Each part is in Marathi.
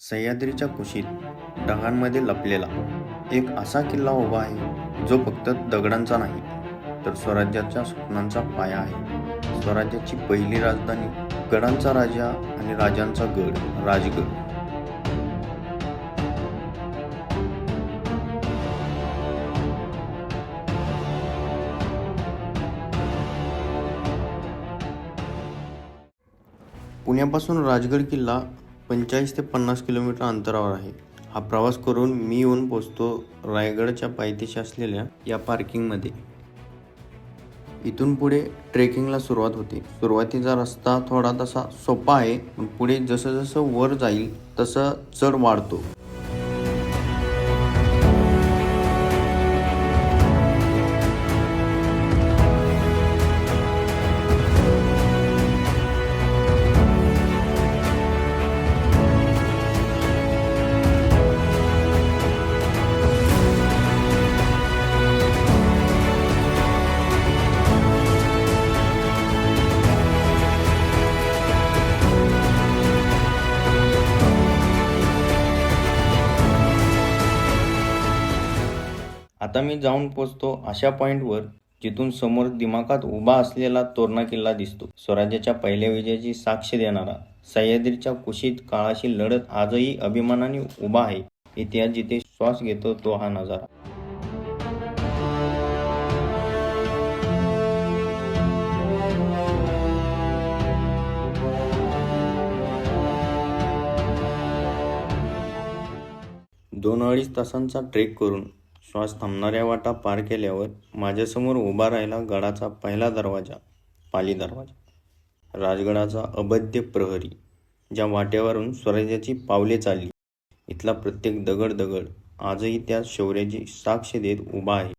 सह्याद्रीच्या कुशीत ढगांमध्ये लपलेला एक असा किल्ला उभा आहे जो फक्त दगडांचा नाही तर स्वराज्याच्या स्वप्नांचा पाया आहे. स्वराज्याची पहिली राजधानी, गडांचा राजा आणि राजांचा गड, राजगड. पुण्यापासून राजगड किल्ला 45 ते 50 किलोमीटर अंतरावर आहे. हा प्रवास करून मी येऊन पोचतो रायगडच्या पायथ्याशी असलेल्या या पार्किंगमध्ये. इथून पुढे ट्रेकिंगला सुरुवात होते. सुरुवातीचा रस्ता थोडा तसा सोपा आहे, पण पुढे जसं जसं वर जाईल तसं चढ वाढतो. आता मी जाऊन पोचतो अशा पॉईंटवर जिथून समोर दिमाखात उभा असलेला तोरणा किल्ला दिसतो. स्वराज्याच्या पहिल्या विजयाची साक्ष देणारा सह्याद्रीच्या कुशीत काळाशी लढत आजही अभिमानाने उभा आहे. इतिहास जिथे श्वास घेतो तो हा नजारा. दोन अडीच तासांचा ट्रेक करून श्वास थांबणाऱ्या वाटा पार केल्यावर माझ्यासमोर उभा राहिला गडाचा पहिला दरवाजा, पाली दरवाजा. राजगडाचा अभेद्य प्रहरी, ज्या वाटेवरून स्वराज्याची पावले चालली. इथला प्रत्येक दगड आजही त्या शौर्याची साक्ष देत उभा आहे.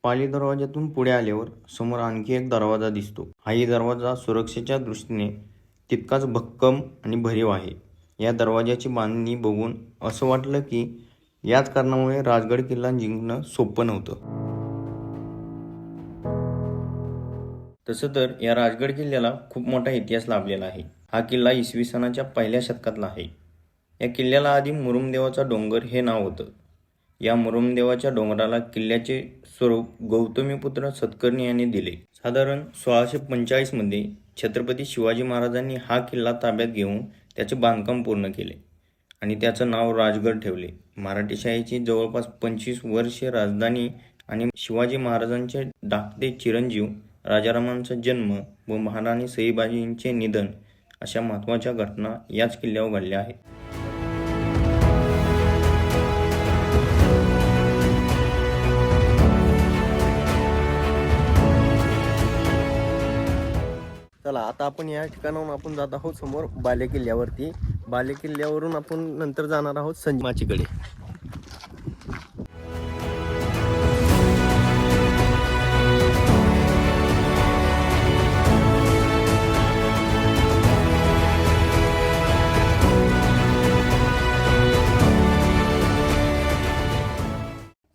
पाली दरवाजातून पुढे आल्यावर समोर आणखी एक दरवाजा दिसतो. हाही दरवाजा सुरक्षेच्या दृष्टीने तितकाच भक्कम आणि भरीव आहे. या दरवाजाची बांधणी बघून असं वाटलं की याच कारणामुळे राजगड किल्ला जिंकणं सोपं नव्हतं. तसं तर या राजगड किल्ल्याला खूप मोठा इतिहास लाभलेला आहे. हा किल्ला इसवी सनाच्या पहिल्या शतकातला आहे. या किल्ल्याला आधी मुरुमदेवाचा डोंगर हे नाव होतं. या मुरुमदेवाच्या डोंगराला किल्ल्याचे स्वरूप गौतमीपुत्र सतकर्णी यांनी दिले. साधारण 1645 मध्ये छत्रपती शिवाजी महाराजांनी हा किल्ला ताब्यात घेऊन त्याचे बांधकाम पूर्ण केले आणि त्याचं नाव राजगड ठेवले. मराठेशाहीची जवळपास 25 वर्षे राजधानी आणि शिवाजी महाराजांचे धाकटे चिरंजीव राजारामांचा जन्म व महाराणी सईबाईंचे निधन अशा महत्त्वाच्या घटना याच किल्ल्यावर घडल्या आहेत. चला, आता आपण या ठिकाणाहून आपण जात आहोत समोर बाले किल्ल्यावरती. बाले किल्ल्यावरून आपण नंतर जाणार आहोत संजीमाचीकडे.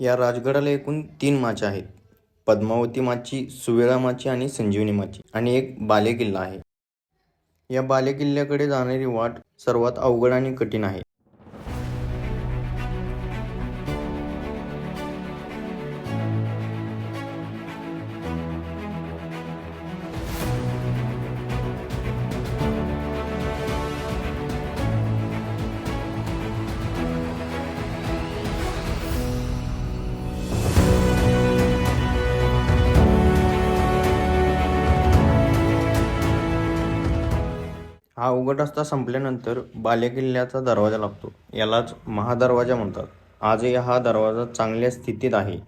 या राजगडाला एकूण 3 माच्या आहेत. पद्मावती माची, सुवेळा माची आणि संजीवनी माची, आणि एक बाले किल्ला आहे. या बाले किल्ल्याकडे जाणारी वाट सर्वात अवघड आणि कठीण आहे. हा अवघड रस्ता संपल्यानंतर बाले किल्ल्याचा दरवाजा लागतो. यालाच महादरवाजा म्हणतात. आजही हा दरवाजा चांगल्या स्थितीत आहे.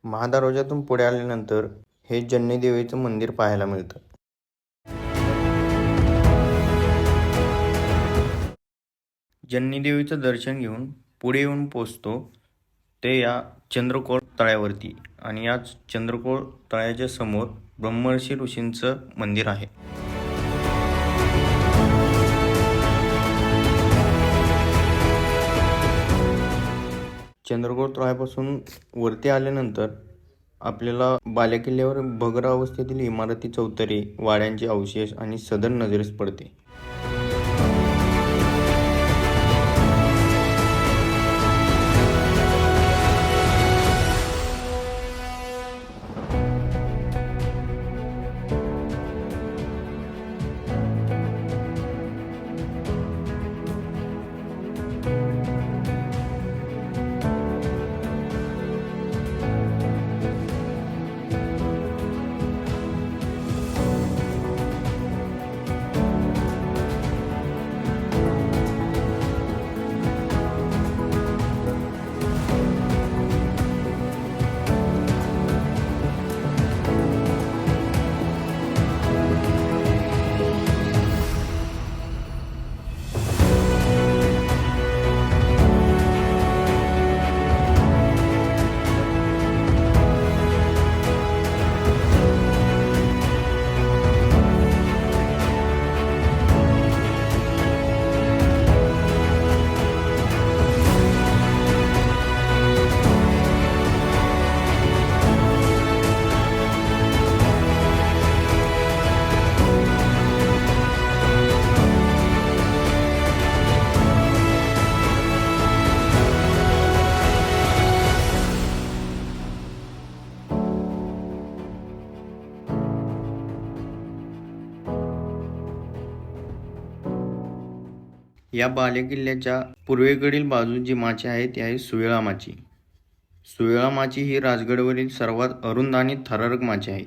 महादरवाज्यातून पुढे आल्यानंतर हे जन्नी देवीचं मंदिर पाहायला मिळतं. जन्नी देवीचं दर्शन घेऊन पुढे येऊन पोचतो ते या चंद्रकोर तळ्यावरती, आणि याच चंद्रकोर तळ्याच्या समोर ब्रह्मर्षी ऋषींचं मंदिर आहे. चंद्रकोर तळ्यापासून वरती आल्यानंतर आपल्याला बालेकिल्ल्यावर भग्र अवस्थेतील इमारती, चौतरे, वाड्यांचे अवशेष आणि सदर नजरेस पडते. या बालेकिल्ल्याच्या पूर्वेकडील बाजू जी माची आहे ती आहे सुवेळा माची. सुवेळा माची ही राजगडवरील सर्वात अरुंद आणि थरारक माची आहे.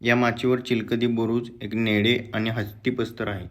या माचीवर चिलकती बुरुज, एक नेडे आणि हत्तीपस्तर आहे.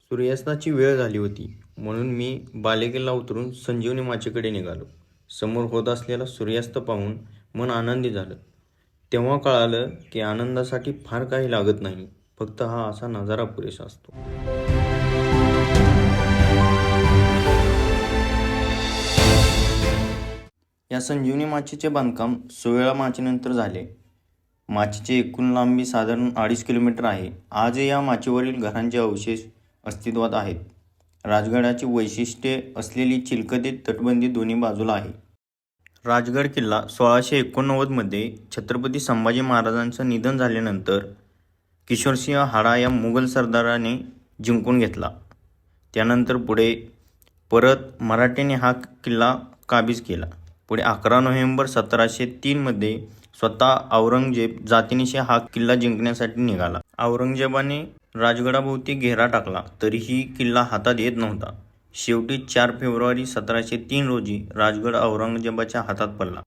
सूर्यास्ताची वेळ झाली होती, म्हणून मी बालेकिल्ला उतरून संजीवनी माचीकडे निघालो. समोर होत असलेला सूर्यास्त पाहून मन आनंदी झालं. तेव्हा कळालं की आनंदासाठी फार काही लागत नाही, फक्त हा असा नजारा पुरेसा असतो. या संजीवनी माचीचे बांधकाम सुवेळा माचीनंतर झाले. माचीची एकूण लांबी साधारण 2.5 किलोमीटर आहे. आज या माचीवरील घरांचे अवशेष अस्तित्वात आहेत. राजगडाची वैशिष्ट्ये असलेली चिलखतीत तटबंदी दोन्ही बाजूला आहे. राजगड किल्ला 1689 मध्ये छत्रपती संभाजी महाराजांचं निधन झाल्यानंतर किशोरसिंह हाडा या मुघल सरदाराने जिंकून घेतला. त्यानंतर पुढे परत मराठ्यांनी हा किल्ला काबीज केला. पुढे 11 नोव्हेंबर 1703 मध्ये स्वतः औरंगजेब जातीनिशी हा किल्ला जिंकण्यासाठी निघाला. औरंगजेबाने राजगडाभोवती घेरा टाकला, तरीही किल्ला हातात येत नव्हता. शेवटी 4 फेब्रुवारी 1703 रोजी राजगड औरंगजेबाच्या हातात पडला.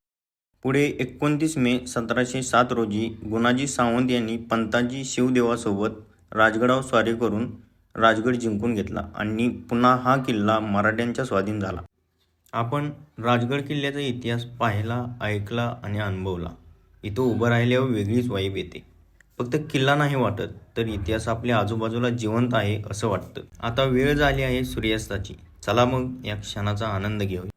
पुढे 29 मे 1707 रोजी गुणाजी सावंत यांनी पंताजी शिवदेवासोबत राजगडावर स्वारी करून राजगड जिंकून घेतला आणि पुन्हा हा किल्ला मराठ्यांच्या स्वाधीन झाला. आपण राजगड किल्ल्याचा इतिहास पाहिला, ऐकला आणि अनुभवला. इथं उभं राहिल्यावर वेगळीच वाईब येते. फक्त किल्ला नाही वाटत, तर इतिहास आपल्या आजूबाजूला जिवंत आहे असं वाटतं. आता वेळ झाली आहे सूर्यास्ताची. चला मग या क्षणाचा आनंद घेऊया.